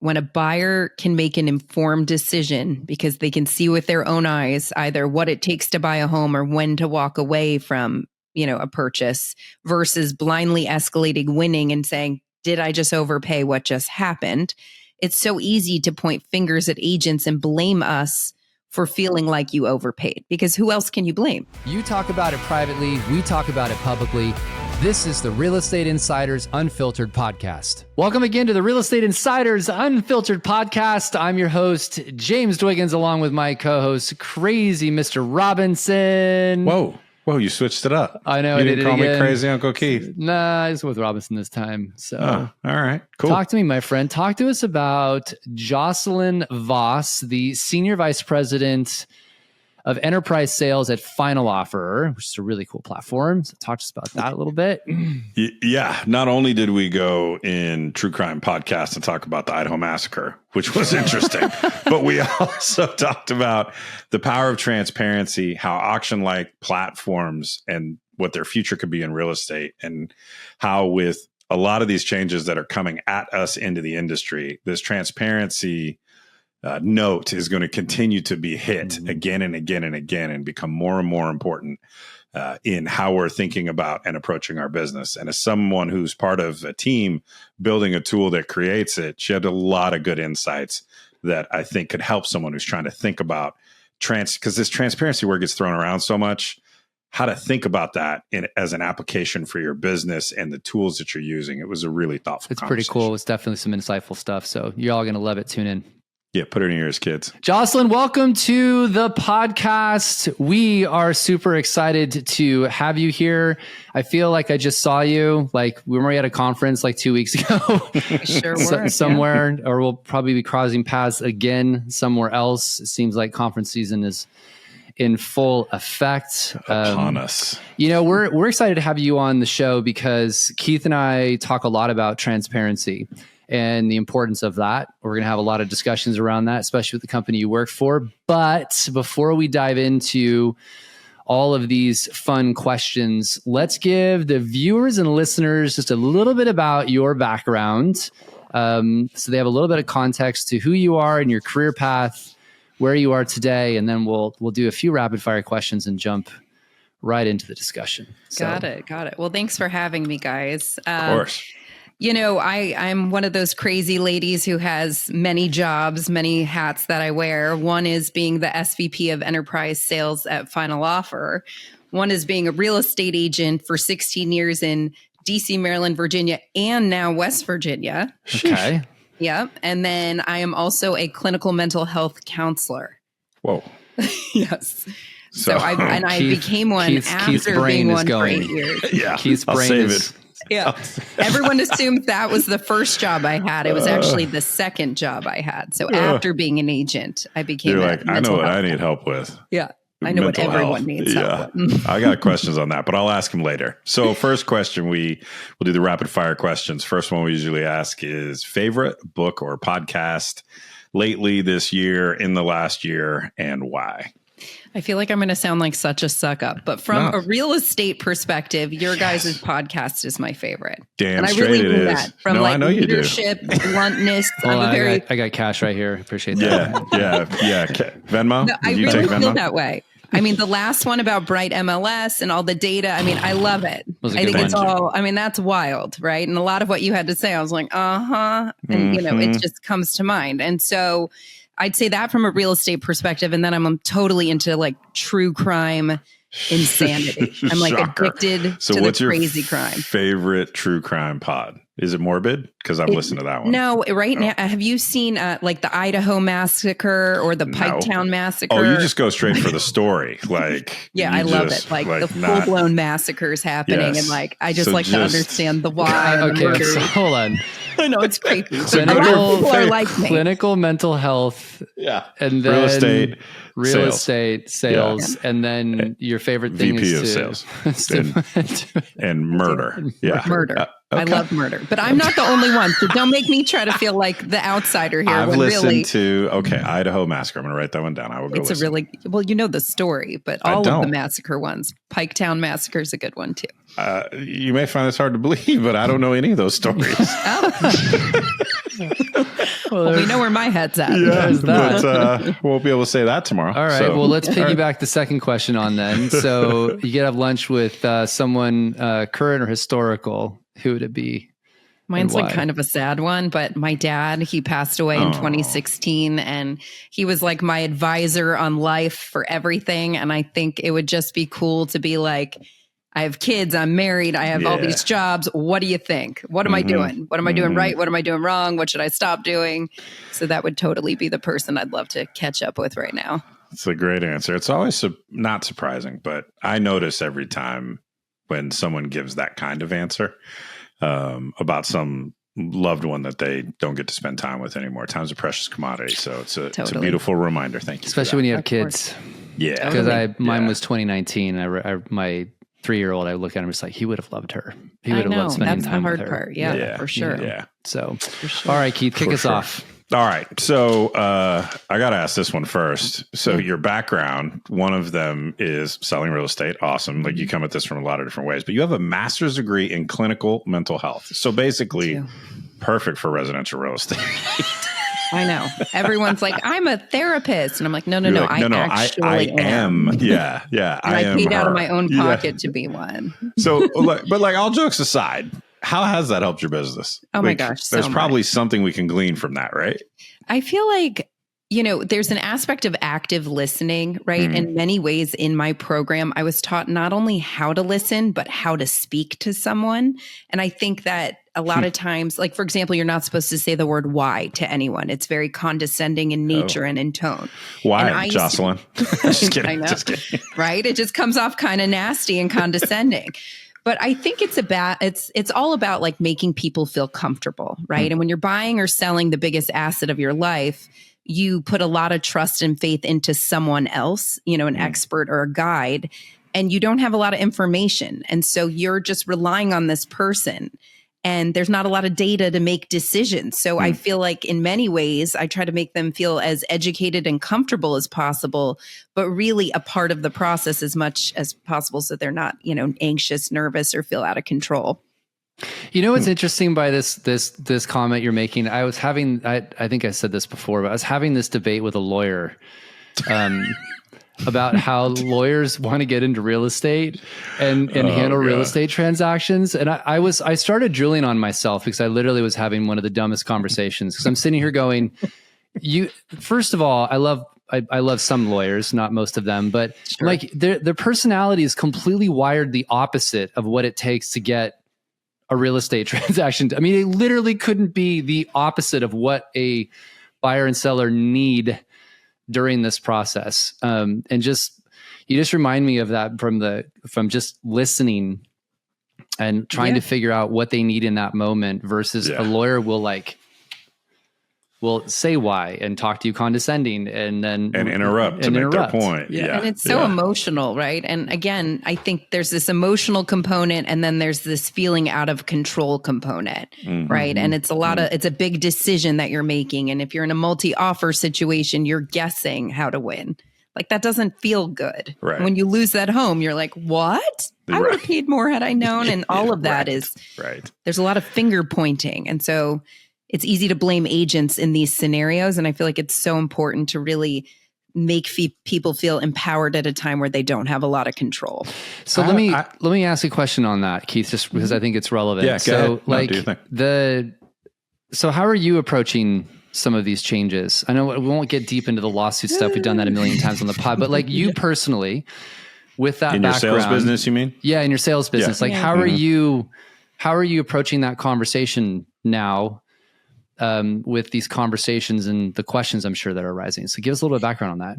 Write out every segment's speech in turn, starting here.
when a buyer can make an informed decision because they can see with their own eyes either what it takes to buy a home or when to walk away from, a purchase versus blindly escalating, winning and saying, did I just overpay what just happened? It's so easy to point fingers at agents and blame us for feeling like you overpaid, because who else can you blame? You talk about it privately, we talk about it publicly. This is the Real Estate Insiders Unfiltered podcast. Welcome again to the Real Estate Insiders Unfiltered podcast. I'm your host, James Dwiggins, along with my co-host, Crazy Mr. Robinson. Whoa, you switched it up. I know. You didn't call me Crazy Uncle Keith. Nah, I was with Robinson this time. So, all right, cool. Talk to me, my friend. Talk to us about Jocelyn Vas, the Senior Vice President of Enterprise Sales at Final Offer, which is a really cool platform. So talk to us about that a little bit. Yeah. Not only did we go in True Crime Podcast and talk about the Idaho Massacre, which was interesting, but we also talked about the power of transparency, how auction-like platforms and what their future could be in real estate, and how with a lot of these changes that are coming at us into the industry, this transparency note is going to continue to be hit again and again and again and become more and more important in how we're thinking about and approaching our business. And as someone who's part of a team building a tool that creates it, she had a lot of good insights that I think could help someone who's trying to think about because this transparency word gets thrown around so much, how to think about that as an application for your business and the tools that you're using. It was a really thoughtful It's pretty cool. It's definitely some insightful stuff. So you're all going to love it. Tune in. Yeah, put it in your ears, kids. Jocelyn, welcome to the podcast. We are super excited to have you here. I feel like I just saw you. Like we were at a conference like 2 weeks ago. Sure were. Somewhere, yeah. Or we'll probably be crossing paths again somewhere else. It seems like conference season is in full effect upon us. We're excited to have you on the show because Keith and I talk a lot about transparency and the importance of that. We're going to have a lot of discussions around that, especially with the company you work for. But before we dive into all of these fun questions, let's give the viewers and listeners just a little bit about your background. So they have a little bit of context to who you are and your career path, where you are today, and then we'll do a few rapid fire questions and jump right into the discussion. Got it. Well, thanks for having me, guys. Of course. I'm one of those crazy ladies who has many jobs, many hats that I wear. One is being the SVP of Enterprise Sales at Final Offer. One is being a real estate agent for 16 years in DC, Maryland, Virginia, and now West Virginia. Okay. Yep. And then I am also a clinical mental health counselor. Whoa. Yes. So I became one after being one for 8 years. Yeah. Keith's brain is... Yeah. Everyone assumed that was the first job I had. It was actually the second job I had. So after being an agent, I became You're like, I know what I need help with. Yeah. I know what everyone needs help with. I got questions on that, but I'll ask him later. So first question, we'll do the rapid fire questions. First one we usually ask is favorite book or podcast lately, this year, in the last year, and why? I feel like I'm going to sound like such a suck up, but from a real estate perspective, your guys' podcast is my favorite. Damn and I straight really it mean is. that. From I know leadership, bluntness. I got cash right here. Appreciate that. Yeah. Venmo? No, I really feel that way. I mean, the last one about Bright MLS and all the data, I mean, I love it. I think it's all, I mean, that's wild, right? And a lot of what you had to say, I was like, and, it just comes to mind. And so I'd say that from a real estate perspective. And then I'm totally into like true crime insanity. I'm like addicted to the crazy crime. Favorite true crime pod? Is it Morbid? Because I've listened to that one. No, now, have you seen like the Idaho Massacre or the Piketown Massacre? Oh, you just go straight for the story. Like, yeah, I love it. Like the full-blown massacres happening. And like, I just like to understand the why. Okay, so hold on. I know it's creepy. A lot of people are like me. Clinical mental health. Yeah. And then real estate sales. Yeah. And then your favorite thing VP is of sales. and murder. Yeah. Murder. Okay. I love murder, but I'm not the only one. So don't make me try to feel like the outsider here. I've listened to Idaho Massacre. I'm going to write that one down. I will go. It's a really you know the story, but all of the massacre ones. Piketown Massacre is a good one too. You may find this hard to believe, but I don't know any of those stories. Well, we know where my head's at. Yeah, but we'll be able to say that tomorrow. All right. So, well, let's piggyback the second question on then. So you get to have lunch with someone current or historical. Who would it be? Mine's like kind of a sad one, but my dad, he passed away in 2016, and he was like my advisor on life for everything. And I think it would just be cool to be like, I have kids, I'm married, I have all these jobs. What do you think? What am I doing? What am I doing right? What am I doing wrong? What should I stop doing? So that would totally be the person I'd love to catch up with right now. It's a great answer. It's always not surprising, but I notice every time when someone gives that kind of answer about some loved one that they don't get to spend time with anymore. Time's a precious commodity. So it's a beautiful reminder. Thank you. Especially when you have kids. Yeah. Because mine was 2019. My 3-year-old, I look at him, it's like, he would have loved her. He would have loved spending time with her. That's the hard part. Yeah, for sure. Yeah. So, all right, Keith, kick us off. All right. So I got to ask this one first. So your background, one of them is selling real estate. Awesome. Like you come at this from a lot of different ways, but you have a master's degree in clinical mental health. So basically perfect for residential real estate. I know. Everyone's like, I'm a therapist. And I'm like, no. I am. Yeah. And I paid out of my own pocket to be one. So, but like all jokes aside, how has that helped your business? Oh my gosh. There's probably something we can glean from that, right? I feel like, there's an aspect of active listening, right? In many ways in my program, I was taught not only how to listen, but how to speak to someone. And I think that a lot of times, like, for example, you're not supposed to say the word why to anyone. It's very condescending in nature and in tone. Why, Jocelyn? Just kidding. I know. Just kidding. Right? It just comes off kind of nasty and condescending. But I think it's all about like making people feel comfortable, right? And when you're buying or selling the biggest asset of your life, you put a lot of trust and faith into someone else, an expert or a guide, and you don't have a lot of information. And so you're just relying on this person. And there's not a lot of data to make decisions. So I feel like in many ways, I try to make them feel as educated and comfortable as possible, but really a part of the process as much as possible so they're not, anxious, nervous, or feel out of control. What's interesting by this comment you're making? I was having, I think I said this before, but I was having this debate with a lawyer about how lawyers want to get into real estate and handle real estate transactions. And I started drilling on myself because I literally was having one of the dumbest conversations because I'm sitting here going, first of all, I love some lawyers, not most of them, but like their personality is completely wired the opposite of what it takes to get a real estate transaction. I mean, it literally couldn't be the opposite of what a buyer and seller need during this process. And you just remind me of that from just listening and trying to figure out what they need in that moment versus a lawyer will say why and talk to you condescending and interrupt to make their point. Yeah. And it's so emotional, right? And again, I think there's this emotional component and then there's this feeling out of control component, right? And it's it's a big decision that you're making. And if you're in a multi-offer situation, you're guessing how to win. Like that doesn't feel good. Right. When you lose that home, you're like, what? I would have paid more had I known. And all of that there's a lot of finger pointing. And so it's easy to blame agents in these scenarios. And I feel like it's so important to really make people feel empowered at a time where they don't have a lot of control. So let me ask a question on that, Keith, just because I think it's relevant. Yeah, so so how are you approaching some of these changes? I know we won't get deep into the lawsuit stuff. We've done that a million times on the pod, but like you personally, with that in background, your sales business, you mean? Yeah, in your sales business. Like how are you approaching that conversation now? With these conversations and the questions I'm sure that are arising. So give us a little bit of background on that.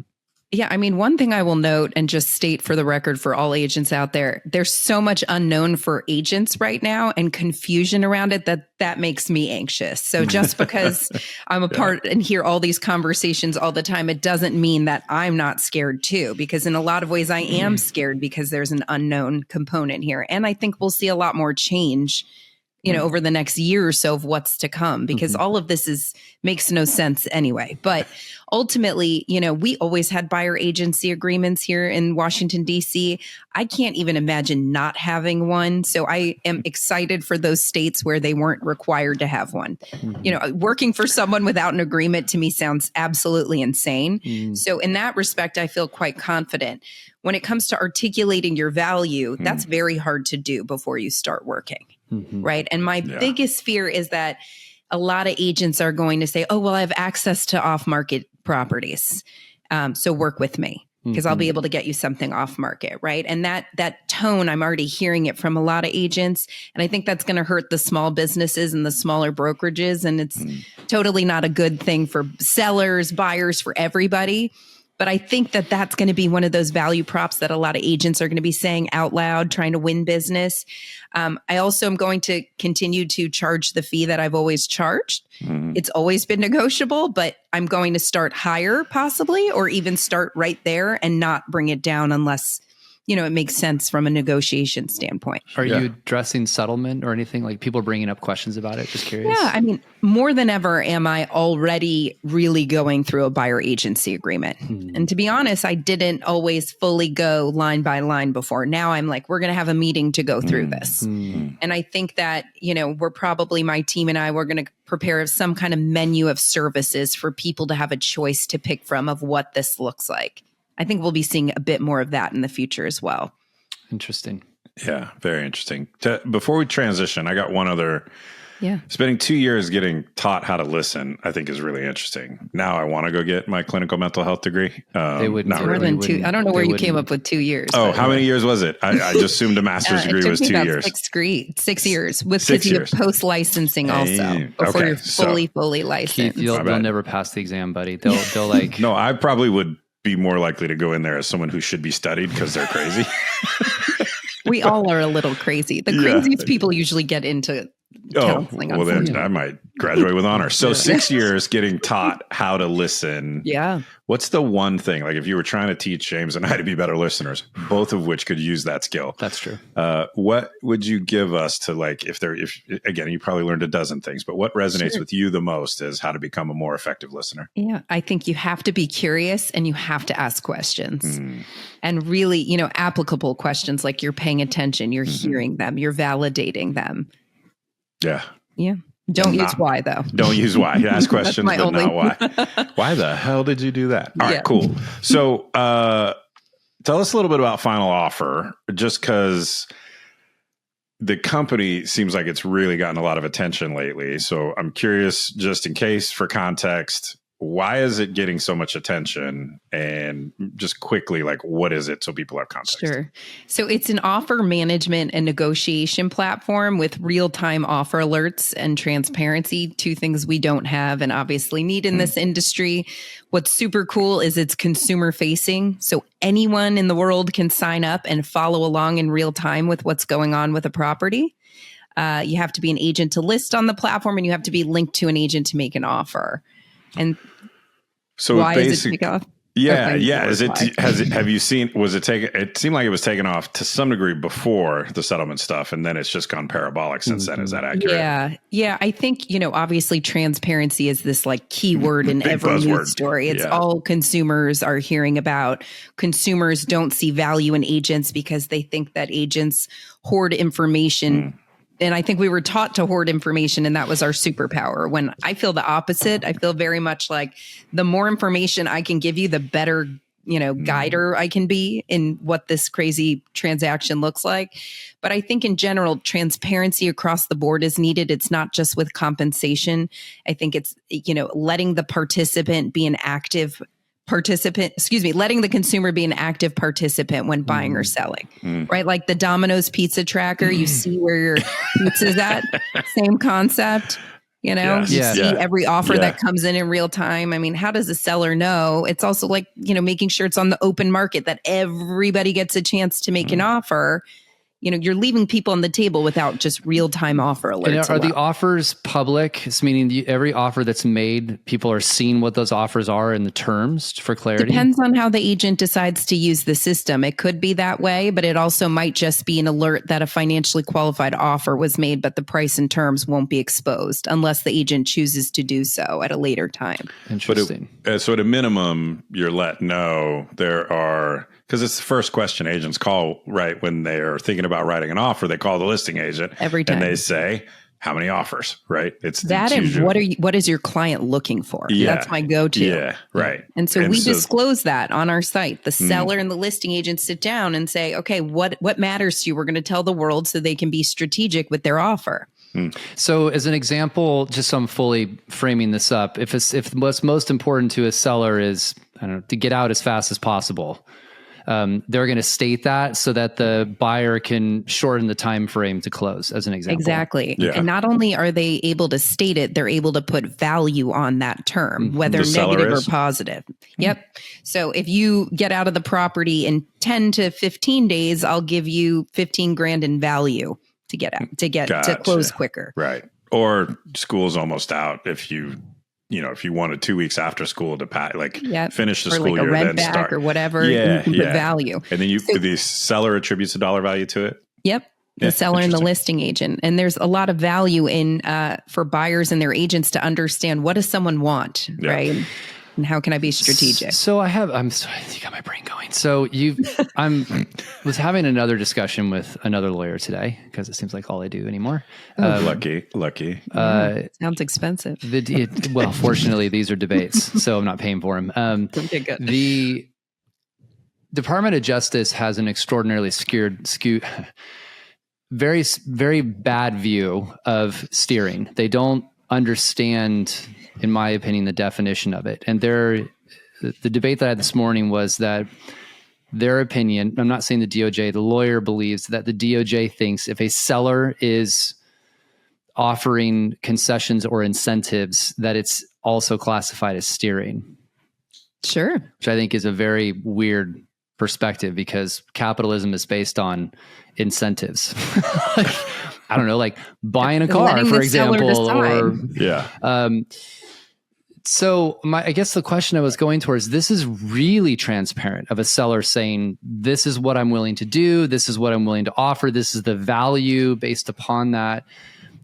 Yeah, I mean, one thing I will note and just state for the record for all agents out there, there's so much unknown for agents right now and confusion around it that makes me anxious. So just because I'm a part and hear all these conversations all the time, it doesn't mean that I'm not scared too, because in a lot of ways I am scared because there's an unknown component here. And I think we'll see a lot more change over the next year or so of what's to come, because all of this makes no sense anyway. But ultimately, we always had buyer agency agreements here in Washington, D.C. I can't even imagine not having one. So I am excited for those states where they weren't required to have one. Working for someone without an agreement to me sounds absolutely insane. So in that respect, I feel quite confident. When it comes to articulating your value, that's very hard to do before you start working. Right. And my biggest fear is that a lot of agents are going to say, oh, well, I have access to off market properties. So work with me because I'll be able to get you something off market. Right. And that tone, I'm already hearing it from a lot of agents. And I think that's going to hurt the small businesses and the smaller brokerages. And it's totally not a good thing for sellers, buyers, for everybody. But I think that that's going to be one of those value props that a lot of agents are going to be saying out loud, trying to win business. I also am going to continue to charge the fee that I've always charged. It's always been negotiable, but I'm going to start higher possibly, or even start right there and not bring it down unless, it makes sense from a negotiation standpoint. Are you addressing settlement or anything? Like people bringing up questions about it? Just curious. Yeah. I mean, more than ever, am I already really going through a buyer agency agreement? And to be honest, I didn't always fully go line by line before. Now I'm like, we're going to have a meeting to go through this. And I think that, we're probably, my team and I, we're going to prepare some kind of menu of services for people to have a choice to pick from of what this looks like. I think we'll be seeing a bit more of that in the future as well. Interesting. Yeah, very interesting. Before we transition, I got one other. Yeah. Spending 2 years getting taught how to listen, I think is really interesting. Now I want to go get my clinical mental health degree. They would not more really. than 2. I don't know where you came up with 2 years. Oh, how many years was it? I just assumed a master's degree was 2 years. 6 years with post licensing also before you're fully licensed. Keith, you'll never pass the exam, buddy. They'll like. No, I probably would be more likely to go in there as someone who should be studied because they're crazy. We all are a little crazy. The craziest people usually get into counseling. Well, then I might graduate with honors. So 6 years getting taught how to listen. Yeah. What's the one thing, like if you were trying to teach James and I to be better listeners, both of which could use that skill? That's true. What would you give us to like, if again, you probably learned a dozen things, but what resonates with you the most is how to become a more effective listener? Yeah. I think you have to be curious and you have to ask questions and really, applicable questions, like you're paying attention, you're hearing them, you're validating them. Yeah. Yeah. Don't use why, though. Don't use why. Ask questions, but not why. Why the hell did you do that? All right, cool. So tell us a little bit about Final Offer, just because the company seems like it's really gotten a lot of attention lately. So I'm curious, just in case, for context, why is it getting so much attention? And just quickly, like, what is it so people have context? Sure. So it's an offer management and negotiation platform with real-time offer alerts and transparency, two things we don't have and obviously need in this industry. What's super cool is it's consumer facing. So anyone in the world can sign up and follow along in real time with what's going on with a property. You have to be an agent to list on the platform, and you have to be linked to an agent to make an offer. And so why is it take off? Yeah. Have you seen, it seemed like it was taken off to some degree before the settlement stuff, and then it's just gone parabolic since then. Is that accurate? Yeah. I think, obviously transparency is this like key word in every news story. It's all consumers are hearing about. Consumers don't see value in agents because they think that agents hoard information. And I think we were taught to hoard information, and that was our superpower. When I feel the opposite, I feel very much like the more information I can give you, the better, guider I can be in what this crazy transaction looks like. But I think in general, transparency across the board is needed. It's not just with compensation. I think it's, letting the participant be an active letting the consumer be an active participant when buying or selling, right? Like the Domino's pizza tracker, you see where your pizza's at, same concept, you see every offer that comes in real time. I mean, how does a seller know? It's also like, making sure it's on the open market, that everybody gets a chance to make an offer. you're leaving people on the table without just real-time offer alerts. And are the offers public? It's meaning every offer that's made, people are seeing what those offers are in the terms for clarity? Depends on how the agent decides to use the system. It could be that way, but it also might just be an alert that a financially qualified offer was made, but the price and terms won't be exposed unless the agent chooses to do so at a later time. Interesting. So at a minimum, you're let know there are, because it's the first question agents call, right? When they are thinking about writing an offer, they call the listing agent every time. And they say, how many offers, right? It's that, and what is your client looking for? Yeah. That's my go-to. Yeah, right. And so we disclose that on our site. The seller and the listing agent sit down and say, okay, what matters to you? We're going to tell the world so they can be strategic with their offer. So as an example, just so I'm fully framing this up, if what's most important to a seller is, I don't know, to get out as fast as possible, they're going to state that so that the buyer can shorten the time frame to close, as an example. Exactly. Yeah. And not only are they able to state it, they're able to put value on that term, whether negative or positive. Yep. So if you get out of the property in 10 to 15 days, I'll give you 15 grand in value to get out, to close quicker. Right. Or school's almost out if you wanted 2 weeks after school to finish the or school like a year, rent then back start or whatever, you can put value. And then the seller attributes a dollar value to it. Yep. The seller and the listing agent. And there's a lot of value in for buyers and their agents to understand, what does someone want, right? And how can I be strategic? So I'm sorry, you got my brain going. So was having another discussion with another lawyer today, because it seems like all I do anymore. Lucky. Sounds expensive. Well, fortunately, these are debates, so I'm not paying for them. Okay, good. The Department of Justice has an extraordinarily skewed, very, very bad view of steering. They don't understand, in my opinion, the definition of it. And the debate that I had this morning was that their opinion, I'm not saying the DOJ, the lawyer believes that the DOJ thinks if a seller is offering concessions or incentives, that it's also classified as steering. Sure. Which I think is a very weird perspective, because capitalism is based on incentives. I don't know, like buying a car, for example, or so I guess the question I was going towards, this is really transparent of a seller saying, this is what I'm willing to do. This is what I'm willing to offer. This is the value based upon that.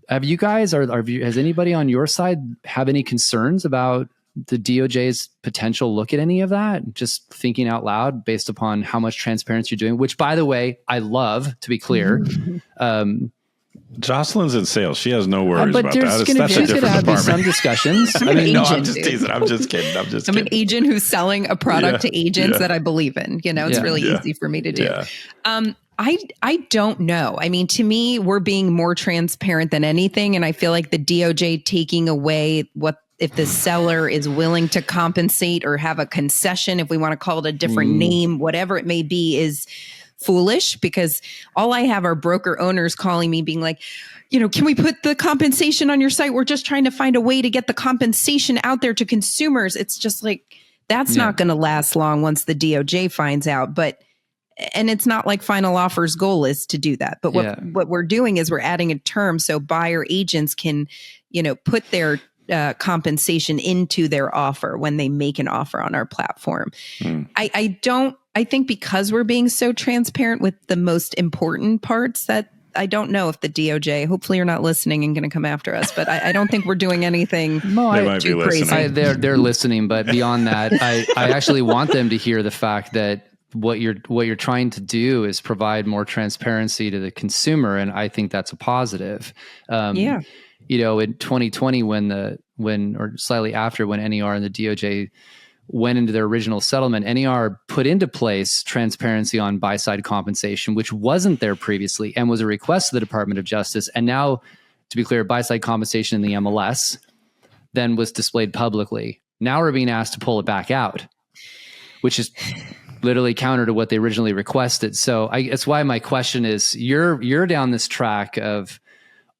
Have you guys, has anybody on your side have any concerns about the DOJ's potential look at any of that? Just thinking out loud based upon how much transparency you're doing, which, by the way, I love, to be clear. Jocelyn's in sales. She has no worries about that. That's a different department. Some discussions. I'm just teasing. I'm just kidding. I'm an agent who's selling a product to agents that I believe in. It's really easy for me to do. Yeah. I don't know. I mean, to me, we're being more transparent than anything. And I feel like the DOJ taking away if the seller is willing to compensate or have a concession, if we want to call it a different name, whatever it may be, is foolish, because all I have are broker owners calling me being like, can we put the compensation on your site? We're just trying to find a way to get the compensation out there to consumers. It's just like, that's not going to last long once the DOJ finds out. And it's not like Final Offer's goal is to do that. But what we're doing is we're adding a term so buyer agents can, put their compensation into their offer when they make an offer on our platform. I think because we're being so transparent with the most important parts, that I don't know if the DOJ, hopefully you're not listening and going to come after us, but I don't think we're doing anything too crazy. They're listening, but beyond that, I actually want them to hear the fact that what you're trying to do is provide more transparency to the consumer, and I think that's a positive. In 2020, or slightly after, when NER and the DOJ went into their original settlement, NER put into place transparency on buy-side compensation, which wasn't there previously and was a request of the Department of Justice. And now, to be clear, buy-side compensation in the MLS then was displayed publicly. Now we're being asked to pull it back out, which is literally counter to what they originally requested. So that's why my question is, you're down this track of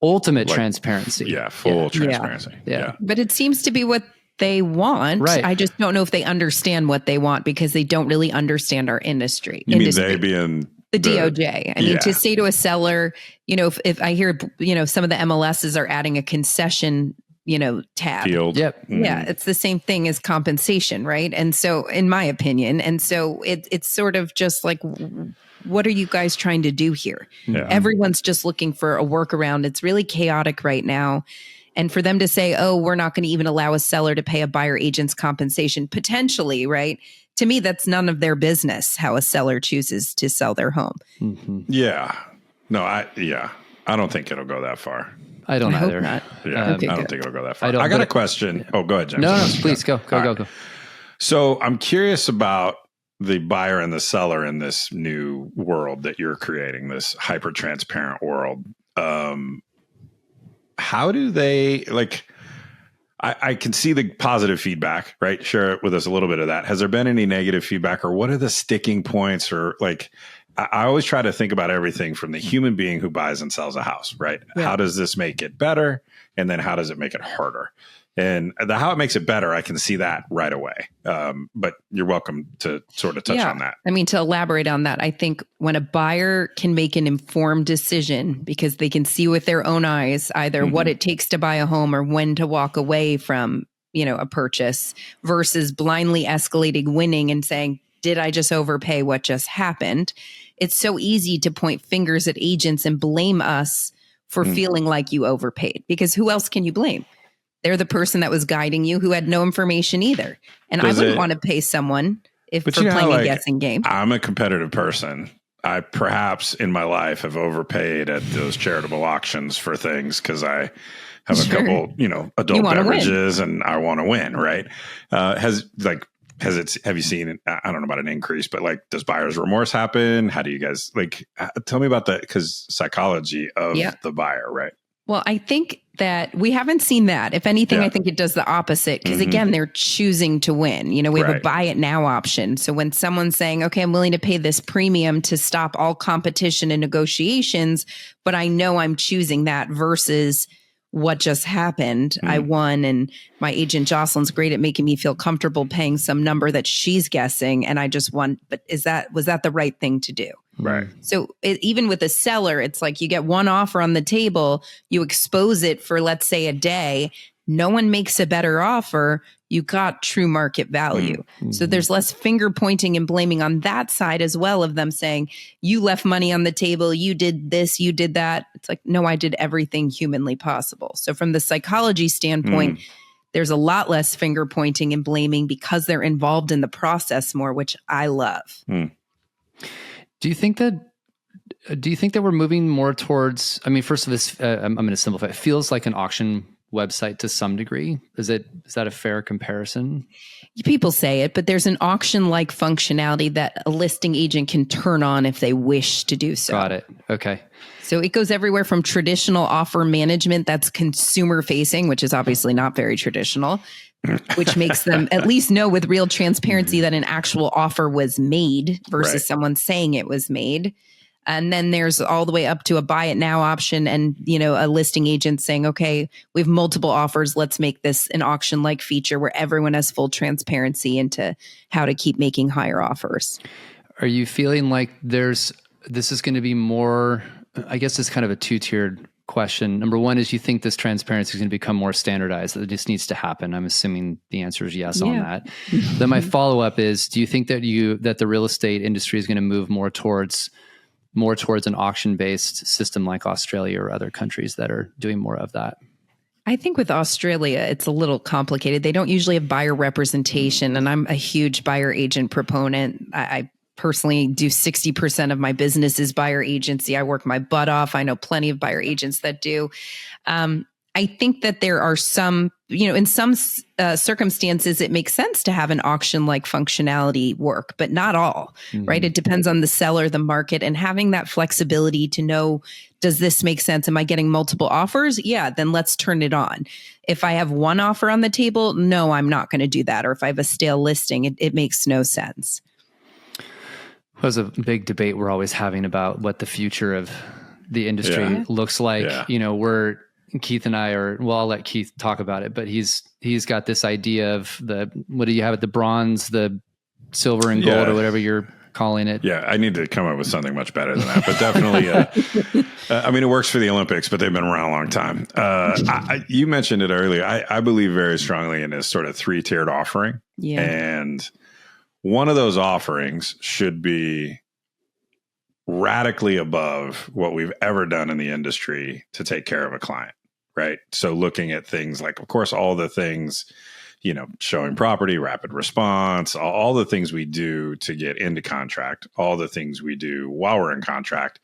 ultimate transparency. Yeah, full transparency. Yeah. But it seems to be what they want. Right. I just don't know if they understand what they want, because they don't really understand our industry. You mean they being The DOJ. I mean, to say to a seller, if I hear, some of the MLSs are adding a concession, tab. Field. Yep. Yeah, it's the same thing as compensation, right? And so, in my opinion, it's sort of just like, what are you guys trying to do here? Yeah. Everyone's just looking for a workaround. It's really chaotic right now. And for them to say, oh, we're not going to even allow a seller to pay a buyer agent's compensation, potentially, right? To me, that's none of their business how a seller chooses to sell their home. Mm-hmm. Yeah. No, I don't think it'll go that far. I don't either. Not. Yeah, Okay, I don't good. think it'll go that far. I I got a question. Oh, go ahead, James. No, please go. So I'm curious about the buyer and the seller in this new world that you're creating, this hyper transparent world. How do they I can see the positive feedback, right? Share with us a little bit of that. Has there been any negative feedback, or what are the sticking points? Or I always try to think about everything from the human being who buys and sells a house, right? Yeah. How does this make it better? And then how does it make it harder? And how it makes it better, I can see that right away. But you're welcome to sort of touch on that. I mean, to elaborate on that, I think when a buyer can make an informed decision because they can see with their own eyes either what it takes to buy a home or when to walk away from, a purchase versus blindly escalating, winning and saying, did I just overpay what just happened? It's so easy to point fingers at agents and blame us for feeling like you overpaid, because who else can you blame? They're the person that was guiding you who had no information either. And I wouldn't want to pay someone for playing a guessing game. I'm a competitive person. I perhaps in my life have overpaid at those charitable auctions for things because I have a couple, adult beverages and I want to win, right? Have you seen, I don't know about an increase, but does buyer's remorse happen? How do you guys tell me about that? Because psychology of the buyer, right? Well, I think that we haven't seen that. If anything, I think it does the opposite because, again, they're choosing to win. We have a buy it now option. So when someone's saying, okay, I'm willing to pay this premium to stop all competition and negotiations, but I know I'm choosing that versus what just happened. I won, and my agent Jocelyn's great at making me feel comfortable paying some number that she's guessing, and I just won. But was that the right thing to do? Right. So even with a seller, it's like you get one offer on the table, you expose it for, let's say, a day. No one makes a better offer. You got true market value. So there's less finger pointing and blaming on that side as well of them saying, you left money on the table, you did this, you did that. It's like, no, I did everything humanly possible. So from the psychology standpoint, there's a lot less finger pointing and blaming because they're involved in the process more, which I love. Do you think that we're moving more towards, first of this, I'm going to simplify. It feels like an auction website to some degree. Is that a fair comparison? People say it, but there's an auction-like functionality that a listing agent can turn on if they wish to do so. Got it. Okay. So it goes everywhere from traditional offer management that's consumer facing, which is obviously not very traditional, which makes them at least know with real transparency that an actual offer was made versus someone saying it was made. And then there's all the way up to a buy it now option and, a listing agent saying, okay, we have multiple offers. Let's make this an auction like feature where everyone has full transparency into how to keep making higher offers. Are you feeling like this is going to be more, I guess it's kind of a two-tiered question. Number one is, you think this transparency is going to become more standardized, that it just needs to happen? I'm assuming the answer is yes on that. Then my follow-up is, do you think that the real estate industry is going to move more towards an auction-based system like Australia or other countries that are doing more of that? I think with Australia, it's a little complicated. They don't usually have buyer representation, and I'm a huge buyer agent proponent. I personally do 60% of my business is buyer agency. I work my butt off. I know plenty of buyer agents that do. I think that there are some, in some circumstances, it makes sense to have an auction-like functionality work, but not all, right? It depends on the seller, the market, and having that flexibility to know, does this make sense? Am I getting multiple offers? Yeah, then let's turn it on. If I have one offer on the table, no, I'm not going to do that. Or if I have a stale listing, it makes no sense. There's a big debate we're always having about what the future of the industry looks like. Keith and I I'll let Keith talk about it, but he's got this idea of what do you have at the bronze, the silver and gold, or whatever you're calling it. Yeah, I need to come up with something much better than that. But definitely, I mean, it works for the Olympics, but they've been around a long time. You mentioned it earlier. I believe very strongly in this sort of 3-tiered offering. Yeah. And one of those offerings should be radically above what we've ever done in the industry to take care of a client, right? So looking at things like, of course, all the things, showing property, rapid response, all the things we do to get into contract, all the things we do while we're in contract.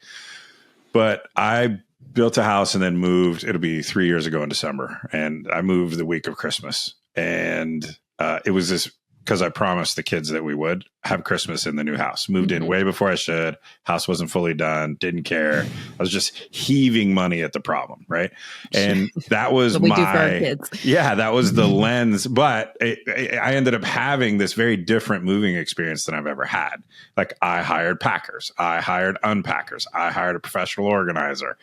But I built a house and then moved. It'll be 3 years ago in December. And I moved the week of Christmas. And it was this because I promised the kids that we would have Christmas in the new house. Moved in way before I should. House wasn't fully done. Didn't care. I was just heaving money at the problem, right? And that was we do for our kids. Yeah, that was the lens. But I ended up having this very different moving experience than I've ever had. Like I hired packers. I hired unpackers. I hired a professional organizer.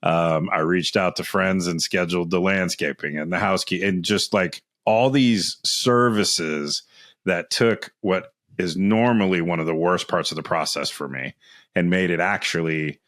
I reached out to friends and scheduled the landscaping and the housekeeping and just like all these services that took what is normally one of the worst parts of the process for me and made it actually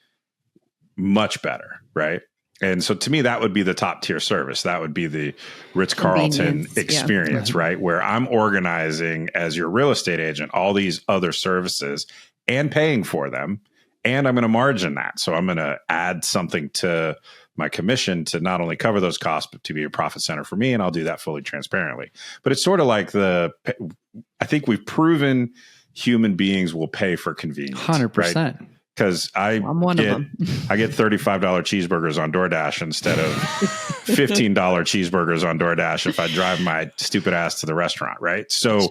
much better, right? And so to me, that would be the top tier service. That would be the Ritz-Carlton experience, right? Where I'm organizing as your real estate agent, all these other services and paying for them. And I'm going to margin that. So I'm going to add something to my commission to not only cover those costs, but to be a profit center for me. And I'll do that fully transparently. But it's sort of like I think we've proven human beings will pay for convenience. 100%. Right? Because I'm one of them. I get $35 cheeseburgers on DoorDash instead of $15 cheeseburgers on DoorDash if I drive my stupid ass to the restaurant, right? So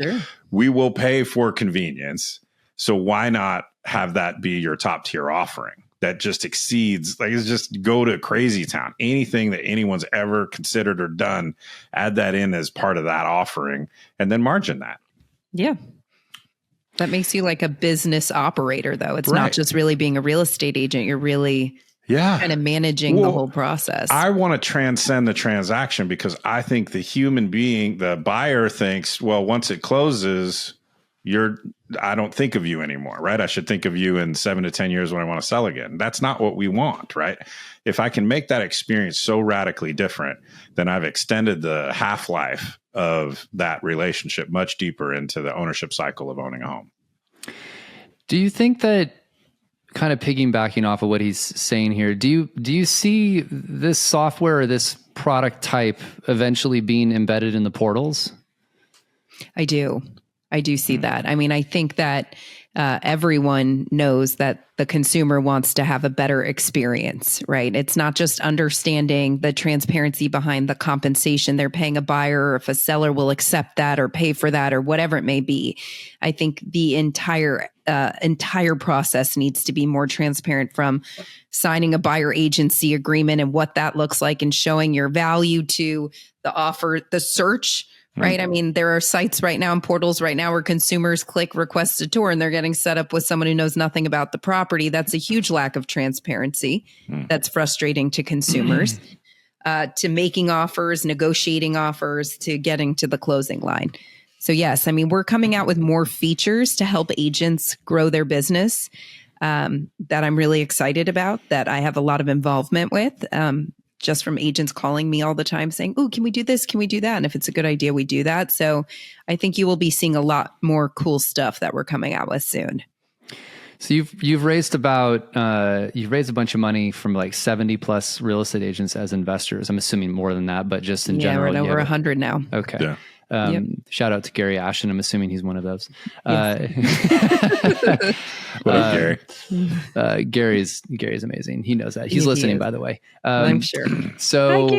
we will pay for convenience. So why not have that be your top tier offering that just exceeds, like, it's just go to crazy town. Anything that anyone's ever considered or done, add that in as part of that offering and then margin that. Yeah. That makes you like a business operator, though. It's not just really being a real estate agent. You're really kind of managing the whole process. I want to transcend the transaction because I think the human being, the buyer thinks, well, once it closes, I don't think of you anymore, right? I should think of you in 7 to 10 years when I want to sell again. That's not what we want, right? If I can make that experience so radically different, then I've extended the half-life of that relationship much deeper into the ownership cycle of owning a home. Do you think that, kind of piggybacking off of what he's saying here, do you see this software or this product type eventually being embedded in the portals? I do see that. I mean, I think that everyone knows that the consumer wants to have a better experience, right? It's not just understanding the transparency behind the compensation they're paying a buyer, or if a seller will accept that or pay for that or whatever it may be. I think the entire process needs to be more transparent, from signing a buyer agency agreement and what that looks like and showing your value to the offer, the search. Right. I mean, there are sites right now and portals right now where consumers click request a tour and they're getting set up with someone who knows nothing about the property. That's a huge lack of transparency. That's frustrating to consumers, to making offers, negotiating offers, to getting to the closing line. So yes, I mean, we're coming out with more features to help agents grow their business that I'm really excited about, that I have a lot of involvement with. Just from agents calling me all the time saying, "Oh, can we do this? Can we do that?" And if it's a good idea, we do that. So I think you will be seeing a lot more cool stuff that we're coming out with soon. So you've raised a bunch of money from like 70 plus real estate agents as investors. I'm assuming more than that, but just in general. Yeah, we're at over 100 now. Okay. Yeah. Shout out to Gary Ashton. I'm assuming he's one of those. What up, Gary? Gary's amazing. He knows that. He's listening, by the way. I'm sure. So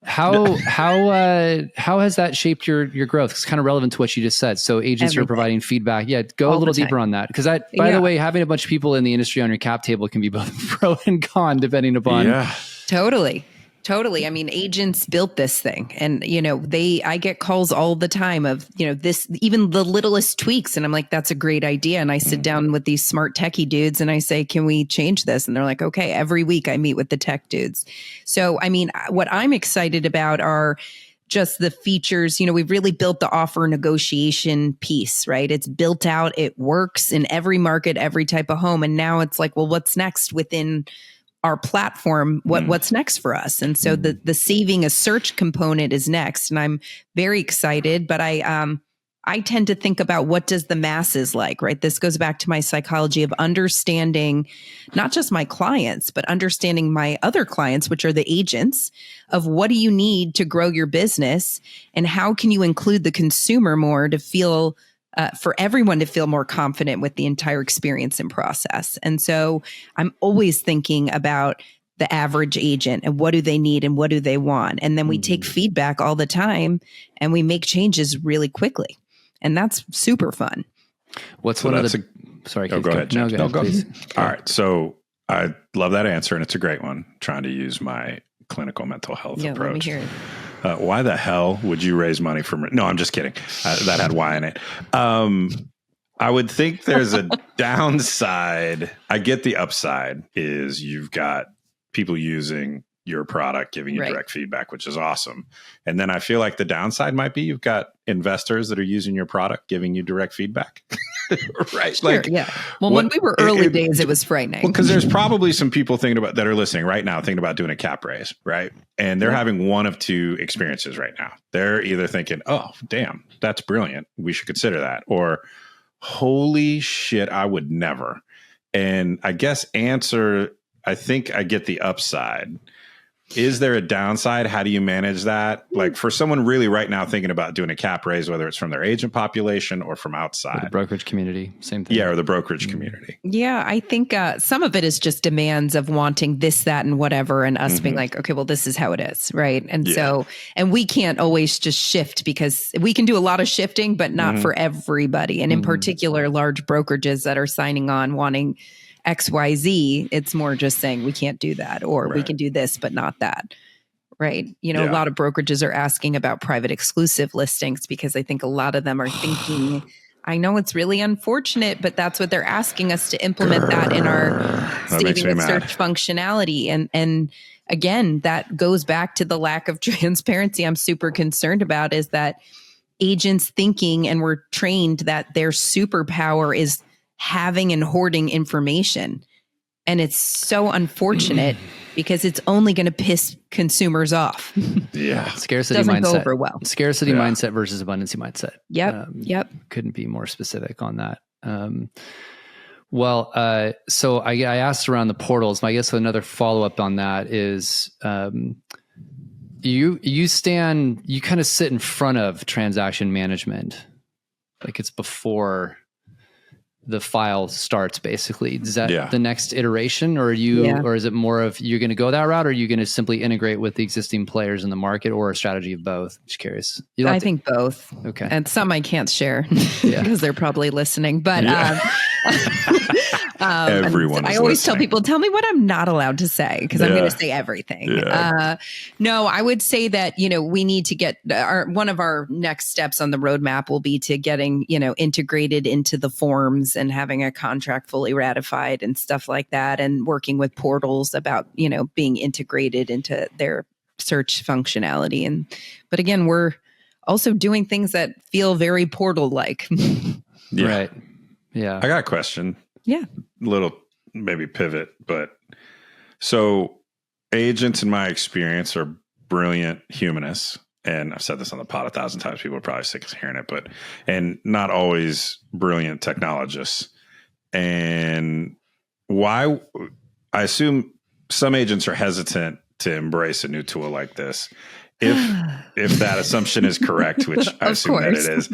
Hi, how has that shaped your growth? It's kind of relevant to what you just said. So agents are providing feedback. Yeah, go a little deeper on that. Because by the way, having a bunch of people in the industry on your cap table can be both pro and con, depending upon. Yeah. Totally. I mean, agents built this thing, and I get calls all the time of, this, even the littlest tweaks. And I'm like, that's a great idea. And I sit down with these smart techie dudes and I say, can we change this? And they're like, okay. Every week I meet with the tech dudes. So, I mean, what I'm excited about are just the features. We've really built the offer negotiation piece, right? It's built out. It works in every market, every type of home. And now it's like, well, what's next within our platform? What's next for us? And so the saving a search component is next. And I'm very excited, but I tend to think about what does the masses like, right? This goes back to my psychology of understanding not just my clients, but understanding my other clients, which are the agents, of what do you need to grow your business and how can you include the consumer more to feel, for everyone to feel more confident with the entire experience and process. And so I'm always thinking about the average agent and what do they need and what do they want? And then we take feedback all the time and we make changes really quickly. And that's super fun. What's one of the... Sorry, go ahead, James. No, go ahead. All right. So I love that answer, and it's a great one. Trying to use my clinical mental health approach. Let me hear it. Why the hell would you raise money from... No, I'm just kidding. That had why in it. I would think there's a downside. I get the upside is you've got people using your product, giving you direct feedback, which is awesome. And then I feel like the downside might be you've got investors that are using your product, giving you direct feedback. Right. Sure, yeah. Well, when we were early days, it was frightening. Well, because there's probably some people that are listening right now, thinking about doing a cap raise, right? And they're having one of two experiences right now. They're either thinking, oh, damn, that's brilliant. We should consider that. Or, holy shit, I would never. And I guess I think I get the upside. Is there a downside? How do you manage that? Like for someone really right now thinking about doing a cap raise, whether it's from their agent population or from outside. Or the brokerage community, same thing. Yeah, or the brokerage community. Yeah, I think some of it is just demands of wanting this, that, and whatever, and us being like, okay, well, this is how it is, right? And so, and we can't always just shift because we can do a lot of shifting, but not for everybody. And in particular, large brokerages that are signing on wanting XYZ, it's more just saying we can't do that, or we can do this, but not that. Right. A lot of brokerages are asking about private exclusive listings because I think a lot of them are thinking, I know it's really unfortunate, but that's what they're asking us to implement that in our saving and search functionality. And again, that goes back to the lack of transparency I'm super concerned about, is that agents thinking, and we're trained that their superpower is having and hoarding information. And it's so unfortunate because it's only going to piss consumers off. Yeah. Scarcity doesn't mindset. go over well. Scarcity mindset versus abundancy mindset. Yep. Couldn't be more specific on that. So I asked around the portals. I guess another follow-up on that is you kind of sit in front of transaction management. Like it's before the file starts, basically. Is that the next iteration, or or is it more of you're going to go that route, or are you going to simply integrate with the existing players in the market, or a strategy of both? Just curious. I think both. Okay. And some I can't share because they're probably listening, but everyone. I always tell people, tell me what I'm not allowed to say, because I'm going to say everything. No, I would say that, we need to get one of our next steps on the roadmap will be to getting, integrated into the forms and having a contract fully ratified and stuff like that, and working with portals about, being integrated into their search functionality. But again, we're also doing things that feel very portal-like. Right. Yeah. I got a question. Yeah. Little maybe pivot, but so agents in my experience are brilliant humanists. And I've said this on the pod 1,000 times. People are probably sick of hearing it, and not always brilliant technologists. And why? I assume some agents are hesitant to embrace a new tool like this. If that assumption is correct, which I assume that it is,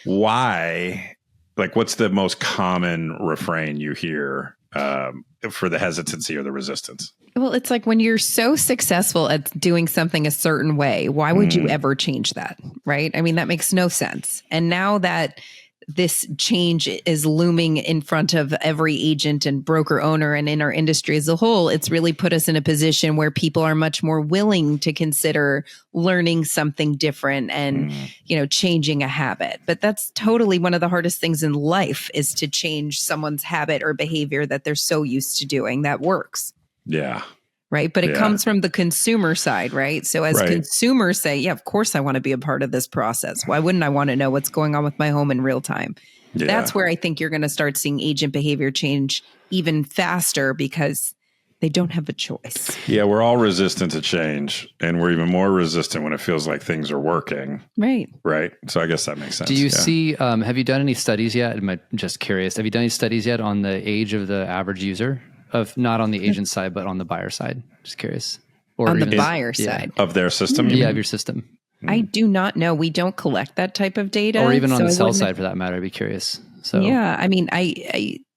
why? Like, what's the most common refrain you hear for the hesitancy or the resistance? Well, it's like when you're so successful at doing something a certain way, why would you ever change that? Right? I mean, that makes no sense. And now that this change is looming in front of every agent and broker owner and in our industry as a whole, it's really put us in a position where people are much more willing to consider learning something different and, changing a habit. But that's totally one of the hardest things in life, is to change someone's habit or behavior that they're so used to doing that works. Yeah. right? But it comes from the consumer side, right? So as consumers say, yeah, of course I want to be a part of this process. Why wouldn't I want to know what's going on with my home in real time? Yeah. That's where I think you're going to start seeing agent behavior change even faster because they don't have a choice. Yeah, we're all resistant to change, and we're even more resistant when it feels like things are working. Right. Right. So I guess that makes sense. Do you see, have you done any studies yet? I'm just curious. Have you done any studies yet on the age of the average user, of not on the agent side, but on the buyer side? Just curious. Or on the buyer side. Of their system? Yeah, of your system. I do not know. We don't collect that type of data. Or even on the sell side for that matter, I'd be curious. So yeah, I mean,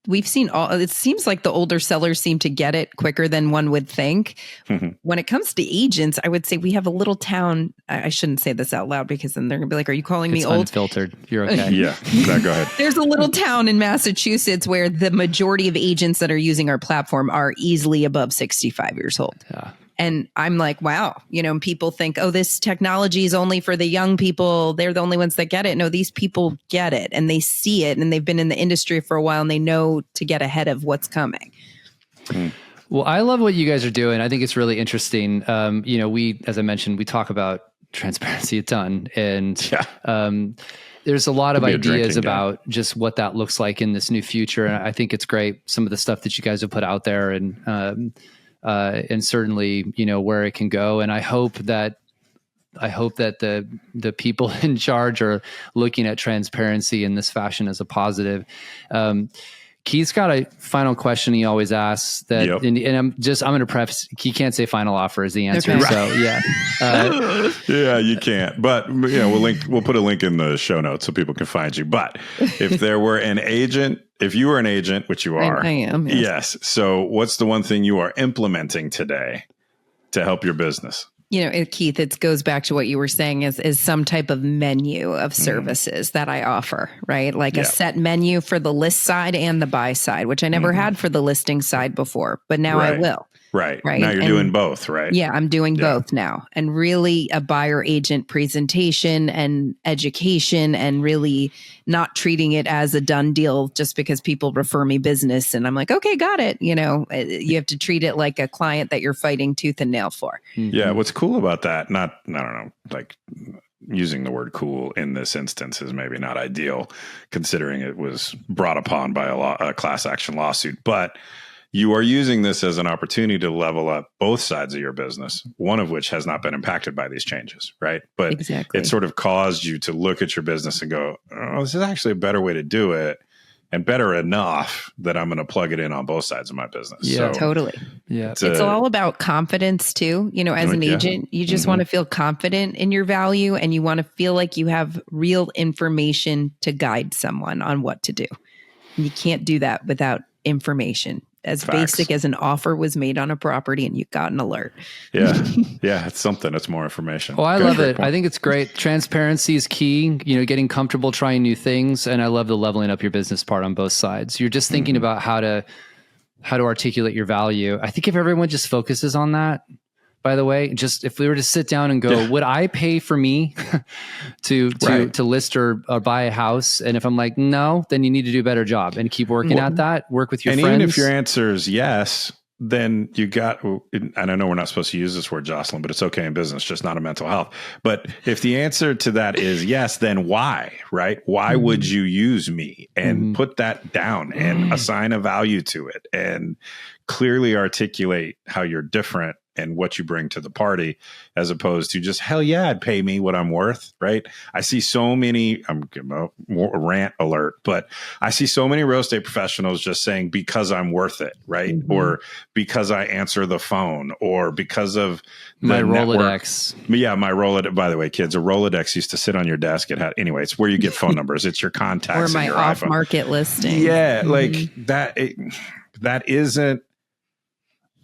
we've seen it seems like the older sellers seem to get it quicker than one would think. Mm-hmm. When it comes to agents, I would say we have a little town. I shouldn't say this out loud because then they're going to be like, are you calling me old? Unfiltered. You're okay. Yeah, go ahead. There's a little town in Massachusetts where the majority of agents that are using our platform are easily above 65 years old. Yeah. And I'm like, wow, people think, oh, this technology is only for the young people. They're the only ones that get it. No, these people get it and they see it and they've been in the industry for a while and they know to get ahead of what's coming. Well, I love what you guys are doing. I think it's really interesting. We, as I mentioned, we talk about transparency a ton and there's a lot of ideas about just what that looks like in this new future. And I think it's great. Some of the stuff that you guys have put out there and certainly, where it can go. And I hope that the people in charge are looking at transparency in this fashion as a positive. Keith's got a final question he always asks that, and I'm going to preface, he can't say final offer is the answer. Okay. So yeah, you can't, but we'll put a link in the show notes so people can find you. But if there were an agent, if you were an agent, which you are, I am. Yes. So what's the one thing you are implementing today to help your business? Keith, it goes back to what you were saying is some type of menu of services that I offer, right? Like a set menu for the list side and the buy side, which I never had for the listing side before, but now I will. Right. Now you're doing both, right? Yeah, I'm doing both now. And really a buyer agent presentation and education and really not treating it as a done deal just because people refer me business. And I'm like, okay, got it. You have to treat it like a client that you're fighting tooth and nail for. Yeah. What's cool about that, I don't know, like using the word cool in this instance is maybe not ideal considering it was brought upon by a class action lawsuit, but you are using this as an opportunity to level up both sides of your business, one of which has not been impacted by these changes, right? But it sort of caused you to look at your business and go, oh, this is actually a better way to do it and better enough that I'm going to plug it in on both sides of my business. Yeah, totally. Yeah. It's all about confidence too. As an agent, you just want to feel confident in your value and you want to feel like you have real information to guide someone on what to do. And you can't do that without information. As basic as an offer was made on a property and you got an alert. Yeah. It's something. It's more information. Oh, I love it. I think it's great. Transparency is key, getting comfortable trying new things. And I love the leveling up your business part on both sides. You're just thinking about how to articulate your value. I think if everyone just focuses on that, by the way, just if we were to sit down and go, would I pay for me to list or buy a house? And if I'm like, no, then you need to do a better job and keep working at that. Work with your friends. And even if your answer is yes, then you got, and I know we're not supposed to use this word, Jocelyn, but it's okay in business, just not in mental health. But if the answer to that is yes, then why, right? Why would you use me? And put that down and assign a value to it and clearly articulate how you're different and what you bring to the party, as opposed to just, hell yeah, I'd pay me what I'm worth, right? I see so many, I'm more a rant alert, but I see so many real estate professionals just saying, because I'm worth it, right? Or because I answer the phone, or because of my Rolodex. Yeah, my Rolodex. By the way, kids, a Rolodex used to sit on your desk. Anyway, it's where you get phone numbers. It's your contacts. Or my off-market listing. Yeah, like that. That isn't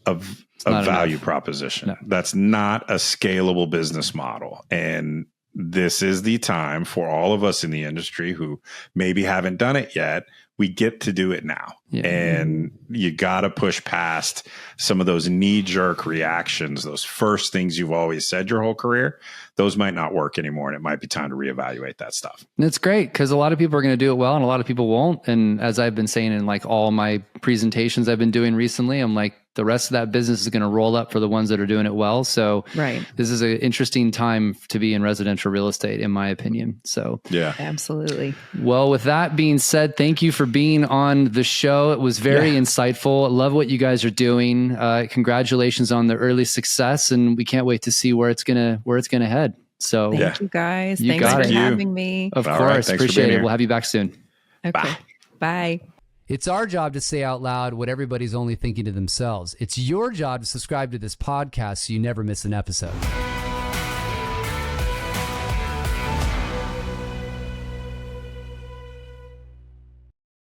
a value proposition. No. That's not a scalable business model. And this is the time for all of us in the industry who maybe haven't done it yet. We get to do it now. Yeah. And you got to push past some of those knee-jerk reactions, those first things you've always said your whole career. Those might not work anymore, and it might be time to reevaluate that stuff. And it's great because a lot of people are going to do it well and a lot of people won't. And as I've been saying in like all my presentations I've been doing recently, I'm like, the rest of that business is going to roll up for the ones that are doing it well. So Right. this is an interesting time to be in residential real estate, in my opinion. So Yeah. Absolutely. well, with that being said, thank you for being on the show. It was very insightful. I love what you guys are doing. Congratulations on the early success, and we can't wait to see where it's gonna head. So Thank you guys. You Thanks got for it. having me. of All course, right, thanks for appreciate being it. here. We'll have you back soon. Okay. Bye. It's our job to say out loud what everybody's only thinking to themselves. It's your job to subscribe to this podcast so you never miss an episode.